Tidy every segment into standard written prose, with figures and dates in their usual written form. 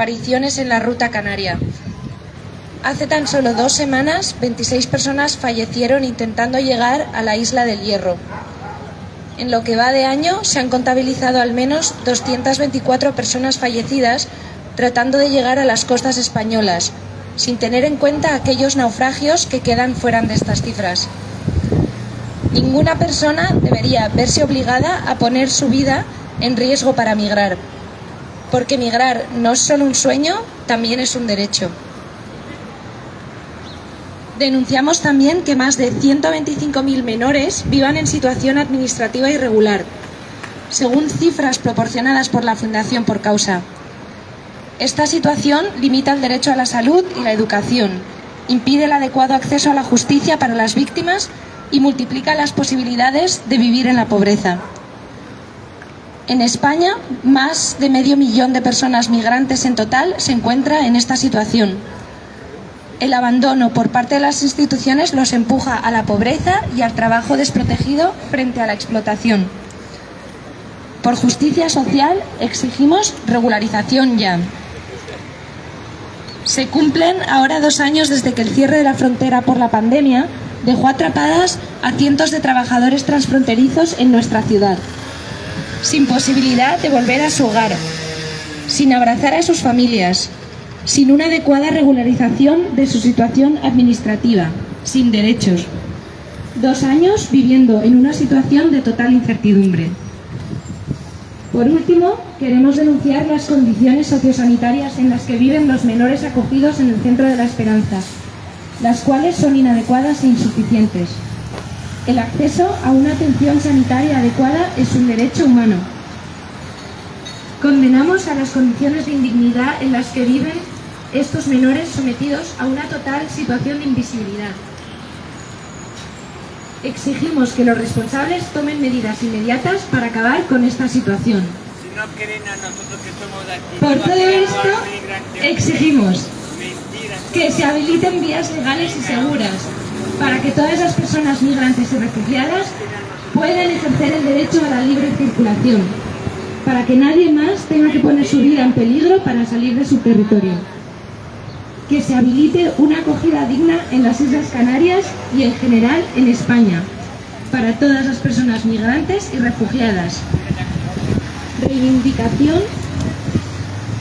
desapariciones en la ruta canaria. Hace tan solo 2 semanas, 26 personas fallecieron intentando llegar a la isla del Hierro. En lo que va de año, se han contabilizado al menos 224 personas fallecidas tratando de llegar a las costas españolas, sin tener en cuenta aquellos naufragios que quedan fuera de estas cifras. Ninguna persona debería verse obligada a poner su vida en riesgo para migrar, porque migrar no es solo un sueño, también es un derecho. Denunciamos también que más de 125.000 menores vivan en situación administrativa irregular, según cifras proporcionadas por la Fundación Por Causa. Esta situación limita el derecho a la salud y la educación, impide el adecuado acceso a la justicia para las víctimas y multiplica las posibilidades de vivir en la pobreza. En España, más de 500.000 de personas migrantes en total se encuentran en esta situación. El abandono por parte de las instituciones los empuja a la pobreza y al trabajo desprotegido frente a la explotación. Por justicia social exigimos regularización ya. Se cumplen ahora 2 años desde que el cierre de la frontera por la pandemia dejó atrapadas a cientos de trabajadores transfronterizos en nuestra ciudad, sin posibilidad de volver a su hogar, sin abrazar a sus familias, sin una adecuada regularización de su situación administrativa, sin derechos. 2 años viviendo en una situación de total incertidumbre. Por último, queremos denunciar las condiciones sociosanitarias en las que viven los menores acogidos en el Centro de la Esperanza, las cuales son inadecuadas e insuficientes. El acceso a una atención sanitaria adecuada es un derecho humano. Condenamos a las condiciones de indignidad en las que viven estos menores sometidos a una total situación de invisibilidad. Exigimos que los responsables tomen medidas inmediatas para acabar con esta situación. Por todo esto, exigimos que se habiliten vías legales y seguras para que todas las personas migrantes y refugiadas puedan ejercer el derecho a la libre circulación, para que nadie más tenga que poner su vida en peligro para salir de su territorio. Que se habilite una acogida digna en las Islas Canarias y en general en España, para todas las personas migrantes y refugiadas. Reivindicación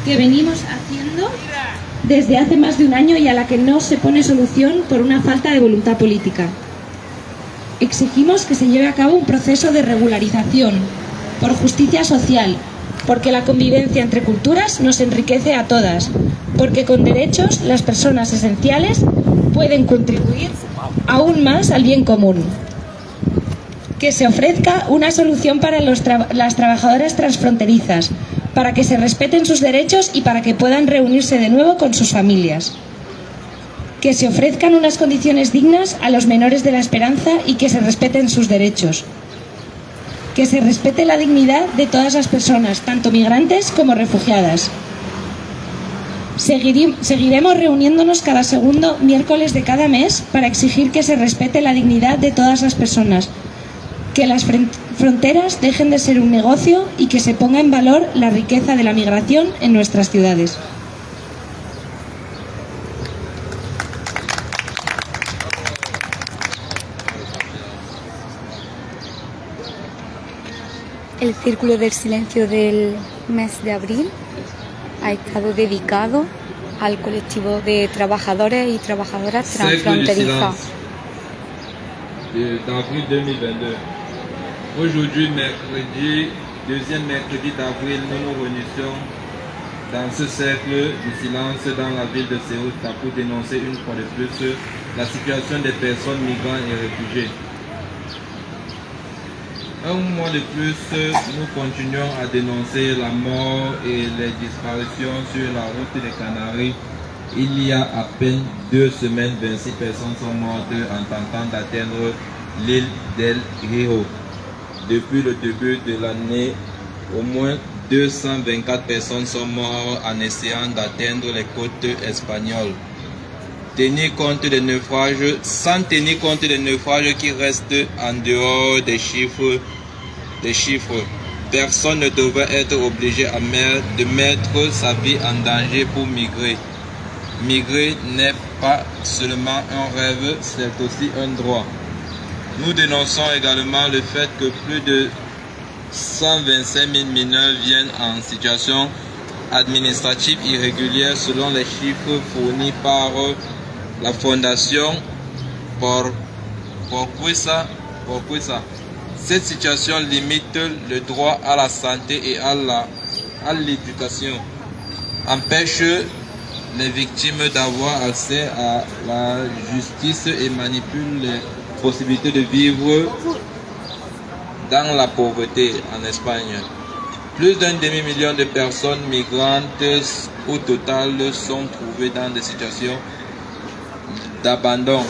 que venimos haciendo desde hace más de 1 año y a la que no se pone solución por una falta de voluntad política. Exigimos que se lleve a cabo un proceso de regularización, por justicia social, porque la convivencia entre culturas nos enriquece a todas, porque con derechos las personas esenciales pueden contribuir aún más al bien común. Que se ofrezca una solución para las trabajadoras transfronterizas, para que se respeten sus derechos y para que puedan reunirse de nuevo con sus familias. Que se ofrezcan unas condiciones dignas a los menores de la Esperanza y que se respeten sus derechos. Que se respete la dignidad de todas las personas, tanto migrantes como refugiadas. Seguiremos reuniéndonos cada segundo miércoles de cada mes para exigir que se respete la dignidad de todas las personas, que las fronteras dejen de ser un negocio y que se ponga en valor la riqueza de la migración en nuestras ciudades. El Círculo del Silencio del mes de abril ha estado dedicado al colectivo de trabajadores y trabajadoras transfronterizas. D'avril 2022. Aujourd'hui, mercredi, deuxième mercredi d'avril, nous nous réunissons dans ce cercle du silence dans la ville de Ceuta pour dénoncer une fois de plus la situation des personnes migrantes et réfugiées. Un mois de plus, nous continuons à dénoncer la mort et les disparitions sur la route des Canaries. Il y a à peine 2 semaines, 26 personnes sont mortes en tentant d'atteindre l'île del Hierro. Depuis le début de l'année, au moins 224 personnes sont mortes en essayant d'atteindre les côtes espagnoles. Sans tenir compte des naufrages qui restent en dehors des chiffres, personne ne devrait être obligé de mettre sa vie en danger pour migrer. Migrer n'est pas seulement un rêve, c'est aussi un droit. Nous dénonçons également le fait que plus de 125 000 mineurs viennent en situation administrative irrégulière selon les chiffres fournis par la Fondation Porquisa. Cette situation limite le droit à la santé et à l'éducation, empêche les victimes d'avoir accès à la justice et manipule les possibilités de vivre dans la pauvreté en Espagne. Plus d'un demi-million de personnes migrantes au total sont trouvées dans des situations d'abandon,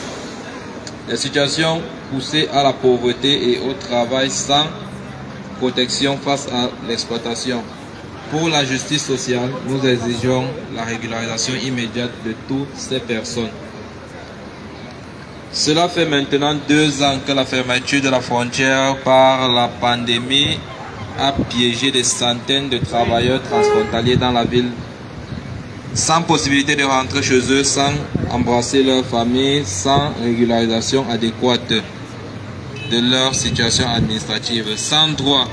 des situations poussées à la pauvreté et au travail sans protection face à l'exploitation. Pour la justice sociale, nous exigeons la régularisation immédiate de toutes ces personnes. Cela fait maintenant 2 ans que la fermeture de la frontière par la pandémie a piégé des centaines de travailleurs transfrontaliers dans la ville, sans possibilité de rentrer chez eux, sans embrasser leur famille, sans régularisation adéquate de leur situation administrative, sans droit.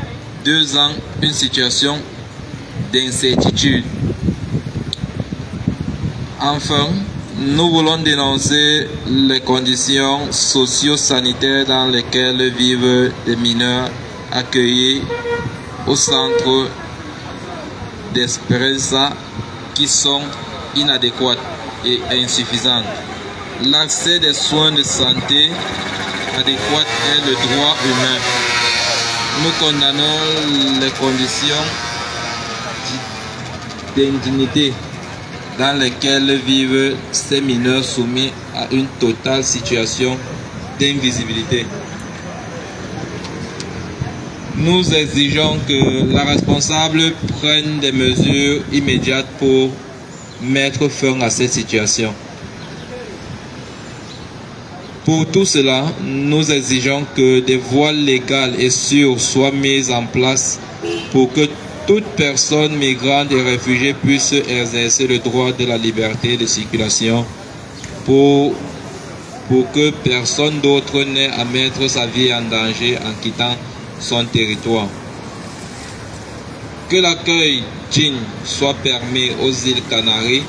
2 ans, une situation d'incertitude. Enfin, nous voulons dénoncer les conditions socio-sanitaires dans lesquelles vivent les mineurs accueillis au centre d'Esperanza qui sont inadéquates et insuffisantes. L'accès des soins de santé adéquats est le droit humain. Nous condamnons les conditions d'indignité dans lesquelles vivent ces mineurs soumis à une totale situation d'invisibilité. Nous exigeons que la responsable prenne des mesures immédiates pour mettre fin à cette situation. Pour tout cela, nous exigeons que des voies légales et sûres soient mises en place pour que toute personne migrante et réfugiée puisse exercer le droit de la liberté de circulation pour que personne d'autre n'ait à mettre sa vie en danger en quittant son territoire. Que l'accueil digne soit permis aux îles Canaries,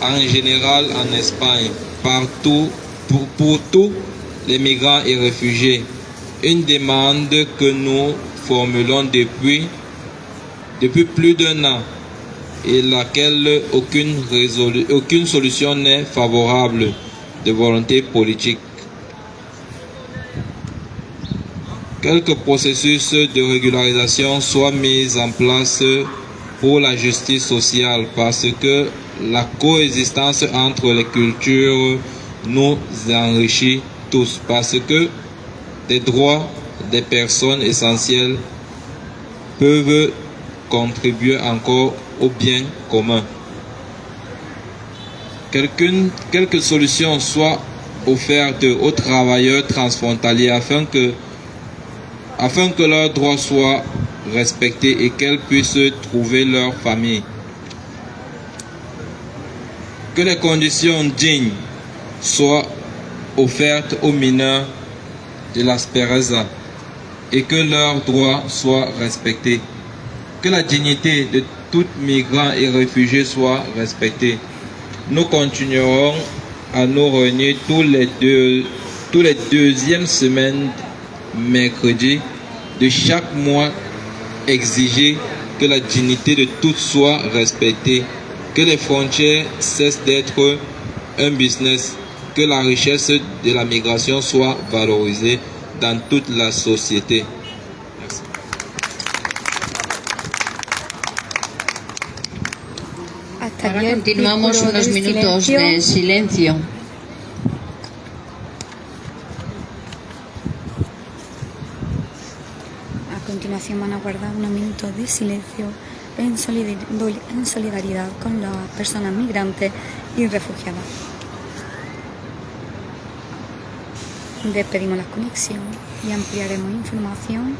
en général en Espagne, partout, pour tous les migrants et réfugiés. Une demande que nous formulons depuis plus d'1 an et laquelle aucune solution n'est favorable de volonté politique. Quelques processus de régularisation soient mis en place pour la justice sociale parce que la coexistence entre les cultures nous enrichit tous, parce que des droits des personnes essentielles peuvent contribuer encore au bien commun. Quelques solutions soient offertes aux travailleurs transfrontaliers afin que leurs droits soient respectés et qu'elles puissent trouver leur famille. Que les conditions dignes soient offertes aux mineurs de l'Esperanza et que leurs droits soient respectés. Que la dignité de tout migrant et réfugié soit respectée. Nous continuerons à nous réunir tous les deuxièmes semaines mercredi de chaque mois, exiger que la dignité de tous soit respectée, que les frontières cessent d'être un business, que la richesse de la migration soit valorisée dans toute la société. Merci. Ahora continuamos unos minutos de silencio. A continuación van a guardar unos minutos de silencio en solidaridad con las personas migrantes y refugiadas. Despedimos la conexión y ampliaremos información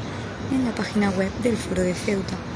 en la página web del Foro de Ceuta.